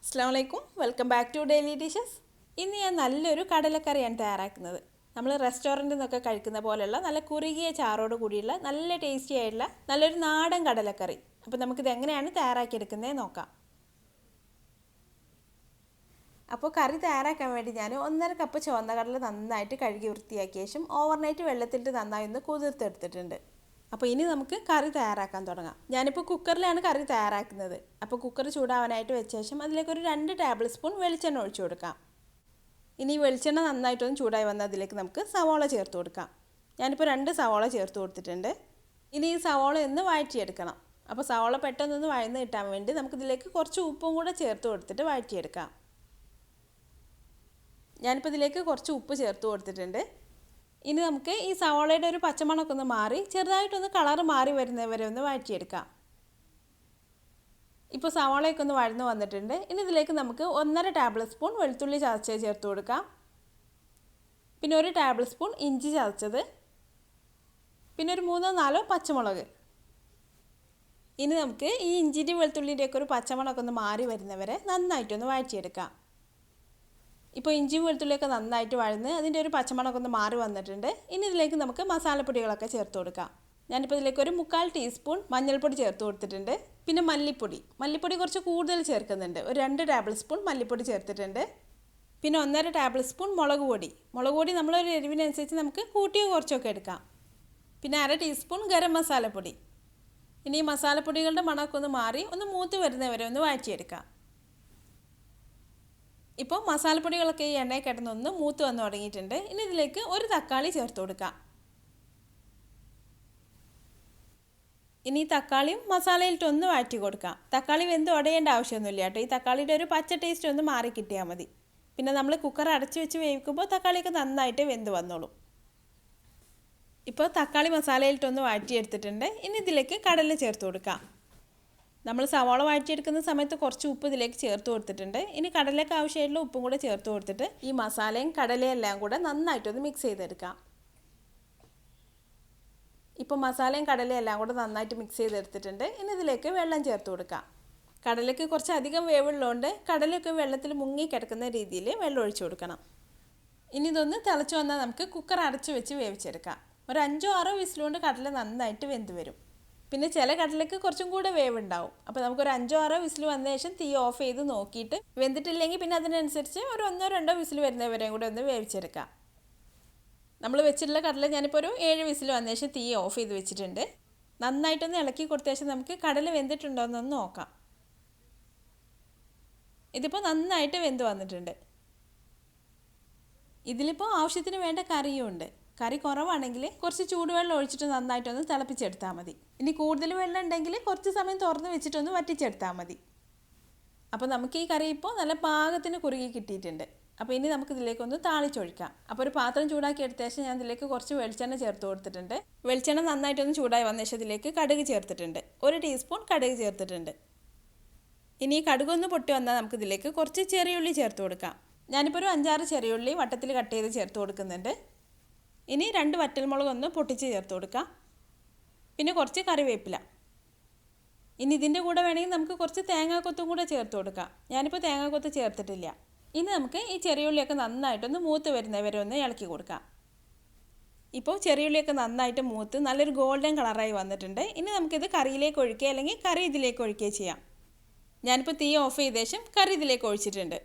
Assalamualaikum, welcome back to Daily Dishes. ഇന്ന് ഞാൻ നല്ലൊരു കടലക്കറിയാണ് തയ്യാറാക്കുന്നത്. നമ്മൾ റെസ്റ്റോറൻറ്റിൽ നിന്നൊക്കെ കഴിക്കുന്ന പോലെയുള്ള നല്ല കുറുകിയ ചാറോട് കൂടിയുള്ള നല്ല ടേസ്റ്റി ആയിട്ടുള്ള നല്ലൊരു നാടൻ കടലക്കറി. അപ്പോൾ നമുക്കിത് എങ്ങനെയാണ് തയ്യാറാക്കിയെടുക്കുന്നത് നോക്കാം. അപ്പോൾ കറി തയ്യാറാക്കാൻ വേണ്ടി ഞാൻ 1.5 കപ്പ് ചുവന്ന കടല നന്നായിട്ട് കഴുകി വൃത്തിയാക്കിയ ശേഷം ഓവർനൈറ്റ് വെള്ളത്തിലിട്ട് നന്നായി ഒന്ന് കുതിർത്തെടുത്തിട്ടുണ്ട്. അപ്പോൾ ഇനി നമുക്ക് കറി തയ്യാറാക്കാൻ തുടങ്ങാം. ഞാനിപ്പോൾ കുക്കറിലാണ് കറി തയ്യാറാക്കുന്നത്. അപ്പോൾ കുക്കർ ചൂടാവാനായിട്ട് വെച്ച ശേഷം അതിലേക്ക് ഒരു 2 ടേബിൾ സ്പൂൺ വെളിച്ചെണ്ണ ഒഴിച്ചു കൊടുക്കാം. ഇനി വെളിച്ചെണ്ണ നന്നായിട്ടൊന്ന് ചൂടായി വന്നാൽ അതിലേക്ക് നമുക്ക് സവാള ചേർത്ത് കൊടുക്കാം. ഞാനിപ്പോൾ 2 സവാള ചേർത്ത് കൊടുത്തിട്ടുണ്ട്. ഇനി ഈ സവാള ഒന്ന് വഴറ്റിയെടുക്കണം. അപ്പോൾ സവാള പെട്ടെന്നൊന്ന് വഴന്ന് കിട്ടാൻ വേണ്ടി നമുക്കിതിലേക്ക് കുറച്ച് ഉപ്പും കൂടെ ചേർത്ത് കൊടുത്തിട്ട് വഴറ്റിയെടുക്കാം. ഞാനിപ്പോൾ ഇതിലേക്ക് കുറച്ച് ഉപ്പ് ചേർത്ത് കൊടുത്തിട്ടുണ്ട്. ഇനി നമുക്ക് ഈ സവാളയുടെ ഒരു പച്ചമണമൊക്കെ ഒന്ന് മാറി ചെറുതായിട്ടൊന്ന് കളർ മാറി വരുന്നവരെ ഒന്ന് വഴറ്റിയെടുക്കാം. ഇപ്പോൾ സവാളയൊക്കെ ഒന്ന് വഴന്ന് വന്നിട്ടുണ്ട്. ഇനി ഇതിലേക്ക് നമുക്ക് 1.5 ടേബിൾ സ്പൂൺ വെളുത്തുള്ളി ചതച്ചത് ചേർത്ത് കൊടുക്കാം. പിന്നെ 1 ടേബിൾ സ്പൂൺ ഇഞ്ചി ചതച്ചത്, പിന്നെ ഒരു 3-4 പച്ചമുളക്. ഇനി നമുക്ക് ഈ ഇഞ്ചിൻ്റെയും വെളുത്തുള്ളിൻ്റെയൊക്കെ ഒരു പച്ചമണമൊക്കെ ഒന്ന് മാറി വരുന്നവരെ നന്നായിട്ടൊന്ന് വഴറ്റിയെടുക്കാം. ഇപ്പോൾ ഇഞ്ചിയും വെളുത്തുള്ളിയൊക്കെ നന്നായിട്ട് വഴന്ന് അതിൻ്റെ ഒരു പച്ചമണമൊക്കെ ഒന്ന് മാറി വന്നിട്ടുണ്ട്. ഇനി ഇതിലേക്ക് നമുക്ക് മസാലപ്പൊടികളൊക്കെ ചേർത്ത് കൊടുക്കാം. ഞാനിപ്പോൾ ഇതിലേക്ക് ഒരു 1/4 ടീസ്പൂൺ മഞ്ഞൾപ്പൊടി ചേർത്ത് കൊടുത്തിട്ടുണ്ട്. പിന്നെ മല്ലിപ്പൊടി കുറച്ച് കൂടുതൽ ചേർക്കുന്നുണ്ട്. ഒരു 2 ടേബിൾ സ്പൂൺ മല്ലിപ്പൊടി ചേർത്തിട്ടുണ്ട്. പിന്നെ 1.5 ടേബിൾ സ്പൂൺ മുളക് പൊടി നമ്മളൊരു എരിവിനനുസരിച്ച് നമുക്ക് കൂട്ടിയോ കുറച്ചൊക്കെ എടുക്കാം. പിന്നെ 1/2 ടീസ്പൂൺ ഗരം മസാലപ്പൊടി. ഇനി ഈ മസാലപ്പൊടികളുടെ മണമൊക്കെ ഒന്ന് മാറി ഒന്ന് മൂത്ത് വരുന്നവരെ ഒന്ന് വഴറ്റിയെടുക്കാം. ഇപ്പോൾ മസാലപ്പൊടികളൊക്കെ ഈ എണ്ണയിൽ കിടന്നൊന്ന് മൂത്ത് വന്ന് തുടങ്ങിയിട്ടുണ്ട്. ഇനി ഇതിലേക്ക് ഒരു തക്കാളി ചേർത്ത് കൊടുക്കാം. ഇനി ഈ തക്കാളിയും മസാലയിലിട്ടൊന്ന് വഴറ്റി കൊടുക്കാം. തക്കാളി വെന്ത് ഉടയേണ്ട ആവശ്യമൊന്നുമില്ല കേട്ടോ. ഈ തക്കാളിയുടെ ഒരു പച്ച ടേസ്റ്റ് ഒന്ന് മാറി കിട്ടിയാൽ മതി. പിന്നെ നമ്മൾ കുക്കർ അടച്ചു വെച്ച് വേവിക്കുമ്പോൾ തക്കാളിയൊക്കെ നന്നായിട്ട് വെന്ത് വന്നോളും. ഇപ്പോൾ തക്കാളി മസാലയിലിട്ടൊന്ന് വഴറ്റിയെടുത്തിട്ടുണ്ട്. ഇനി ഇതിലേക്ക് കടല ചേർത്ത് കൊടുക്കാം. നമ്മൾ സവാള വഴറ്റിയെടുക്കുന്ന സമയത്ത് കുറച്ച് ഉപ്പ് ഇതിലേക്ക് ചേർത്ത് കൊടുത്തിട്ടുണ്ട്. ഇനി കടലയ്ക്ക് ആവശ്യമായിട്ടുള്ള ഉപ്പും കൂടെ ചേർത്ത് കൊടുത്തിട്ട് ഈ മസാലയും കടലയും എല്ലാം കൂടെ നന്നായിട്ടൊന്ന് മിക്സ് ചെയ്തെടുക്കാം. ഇപ്പോൾ മസാലയും കടലയും എല്ലാം കൂടെ നന്നായിട്ട് മിക്സ് ചെയ്തെടുത്തിട്ടുണ്ട്. ഇനി ഇതിലേക്ക് വെള്ളം ചേർത്ത് കൊടുക്കാം. കടലയ്ക്ക് കുറച്ച് അധികം വേവുള്ളതുകൊണ്ട് കടലയൊക്കെ വെള്ളത്തിൽ മുങ്ങി കിടക്കുന്ന രീതിയിൽ വെള്ളം ഒഴിച്ചു കൊടുക്കണം. ഇനി ഇതൊന്ന് തിളച്ച് വന്നാൽ നമുക്ക് കുക്കർ അടച്ച് വെച്ച് വേവിച്ചെടുക്കാം. ഒരു 5-6 വിസിലുകൊണ്ട് കടല നന്നായിട്ട് വെന്ത് വരും. പിന്നെ ചില കടലയ്ക്ക് കുറച്ചും കൂടെ വേവുണ്ടാവും. അപ്പോൾ നമുക്കൊരു 5-6 വിസിൽ വന്ന ശേഷം തീ ഓഫ് ചെയ്ത് നോക്കിയിട്ട് വെന്തിട്ടില്ലെങ്കിൽ പിന്നെ അതിനനുസരിച്ച് ഒരു 1-2 വിസിൽ വരുന്നവരെയും കൂടെ ഒന്ന് വേവിച്ചെടുക്കാം. നമ്മൾ വെച്ചിട്ടുള്ള കടല ഞാനിപ്പോൾ ഒരു 7 വിസിൽ വന്ന ശേഷം തീ ഓഫ് ചെയ്ത് വെച്ചിട്ടുണ്ട്. നന്നായിട്ടൊന്ന് ഇളക്കി കൊടുത്ത ശേഷം നമുക്ക് കടല വെന്തിട്ടുണ്ടോ എന്നൊന്ന് നോക്കാം. ഇതിപ്പോൾ നന്നായിട്ട് വെന്ത് വന്നിട്ടുണ്ട്. ഇതിലിപ്പോൾ ആവശ്യത്തിന് വേണ്ട കറിയും ഉണ്ട്. കറി കുറവാണെങ്കിൽ കുറച്ച് ചൂടുവെള്ളം ഒഴിച്ചിട്ട് നന്നായിട്ടൊന്ന് തിളപ്പിച്ചെടുത്താൽ മതി. ഇനി കൂടുതൽ വെള്ളം ഉണ്ടെങ്കിൽ കുറച്ച് സമയം തുറന്ന് വെച്ചിട്ടൊന്ന് വറ്റിച്ചെടുത്താൽ മതി. അപ്പോൾ നമുക്ക് ഈ കറി ഇപ്പോൾ നല്ല പാകത്തിന് കുറുകി കിട്ടിയിട്ടുണ്ട്. അപ്പോൾ ഇനി നമുക്ക് ഇതിലേക്കൊന്ന് താളിച്ചൊഴിക്കാം. അപ്പോൾ ഒരു പാത്രം ചൂടാക്കി എടുത്ത ശേഷം ഞാൻ ഇതിലേക്ക് കുറച്ച് വെളിച്ചെണ്ണ ചേർത്ത് കൊടുത്തിട്ടുണ്ട്. വെളിച്ചെണ്ണ നന്നായിട്ടൊന്ന് ചൂടായി വന്ന ശേഷം ഇതിലേക്ക് കടുക് ചേർത്തിട്ടുണ്ട്. 1 ടീസ്പൂൺ കടുക് ചേർത്തിട്ടുണ്ട്. ഇനി ഈ കടുകൊന്ന് പൊട്ടി വന്നാൽ നമുക്ക് ഇതിലേക്ക് കുറച്ച് ചെറിയുള്ളി ചേർത്ത് കൊടുക്കാം. ഞാനിപ്പോൾ ഒരു 5-6 ചെറിയുള്ളി വട്ടത്തിൽ കട്ട് ചെയ്ത് ചേർത്ത് കൊടുക്കുന്നുണ്ട്. ഇനി 2 വറ്റൽമുളക് ഒന്ന് പൊട്ടിച്ച് ചേർത്ത് കൊടുക്കാം. പിന്നെ കുറച്ച് കറിവേപ്പില. ഇനി ഇതിൻ്റെ കൂടെ വേണമെങ്കിൽ നമുക്ക് കുറച്ച് തേങ്ങാക്കൊത്തും കൂടെ ചേർത്ത് കൊടുക്കാം. ഞാനിപ്പോൾ തേങ്ങാക്കൊത്ത് ചേർത്തിട്ടില്ല. ഇനി നമുക്ക് ഈ ചെറിയുള്ളിയൊക്കെ നന്നായിട്ടൊന്ന് മൂത്ത് വരുന്നവരെ ഒന്ന് ഇളക്കി കൊടുക്കാം. ഇപ്പോൾ ചെറിയുള്ളിയൊക്കെ നന്നായിട്ട് മൂത്ത് നല്ലൊരു ഗോൾഡൻ കളറായി വന്നിട്ടുണ്ട്. ഇനി നമുക്കിത് കറിയിലേക്ക് ഒഴിക്കുക അല്ലെങ്കിൽ കറി ഇതിലേക്ക് ഒഴിക്കുകയോ ചെയ്യാം. ഞാനിപ്പോൾ തീ ഓഫ് ചെയ്ത ശേഷം കറി ഇതിലേക്ക് ഒഴിച്ചിട്ടുണ്ട്.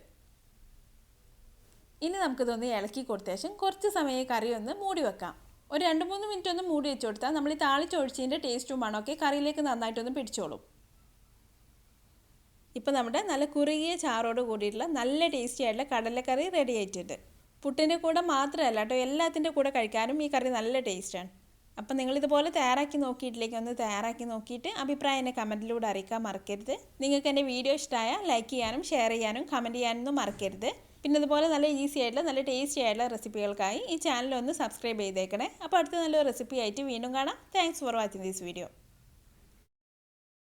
ഇനി നമുക്കിതൊന്ന് ഇളക്കി കൊടുത്ത ശേഷം കുറച്ച് സമയം കറി ഒന്ന് മൂടി വെക്കാം. ഒരു 2-3 മിനിറ്റ് ഒന്ന് മൂടി വെച്ച് കൊടുത്താൽ നമ്മൾ ഈ താളിച്ചൊഴിച്ചതിൻ്റെ ടേസ്റ്റും മണമൊക്കെ കറിയിലേക്ക് നന്നായിട്ടൊന്ന് പിടിച്ചോളും. ഇപ്പോൾ നമ്മുടെ നല്ല കുറുകിയ ചാറോട് കൂടിയിട്ടുള്ള നല്ല ടേസ്റ്റി ആയിട്ടുള്ള കടലക്കറി റെഡി ആയിട്ടുണ്ട്. പുട്ടിൻ്റെ കൂടെ മാത്രമല്ല കേട്ടോ, എല്ലാത്തിൻ്റെ കൂടെ കഴിക്കാനും ഈ കറി നല്ല ടേസ്റ്റാണ്. അപ്പം നിങ്ങളിതുപോലെ തയ്യാറാക്കി നോക്കിയിട്ട് അഭിപ്രായം എന്നെ കമൻറ്റിലൂടെ അറിയിക്കാൻ മറക്കരുത്. നിങ്ങൾക്ക് എൻ്റെ വീഡിയോ ഇഷ്ടമായാൽ ലൈക്ക് ചെയ്യാനും ഷെയർ ചെയ്യാനും കമൻറ്റ് ചെയ്യാനൊന്നും മറക്കരുത്. പിന്നെ അതുപോലെ നല്ല ഈസി ആയിട്ടുള്ള നല്ല ടേസ്റ്റി ആയിട്ടുള്ള റെസിപ്പികൾക്കായി ഈ ചാനൽ ഒന്ന് സബ്സ്ക്രൈബ് ചെയ്തേക്കണേ. അപ്പോൾ അടുത്ത നല്ലൊരു റെസിപ്പി ആയിട്ട് വീണ്ടും കാണാം. Thanks for watching this video.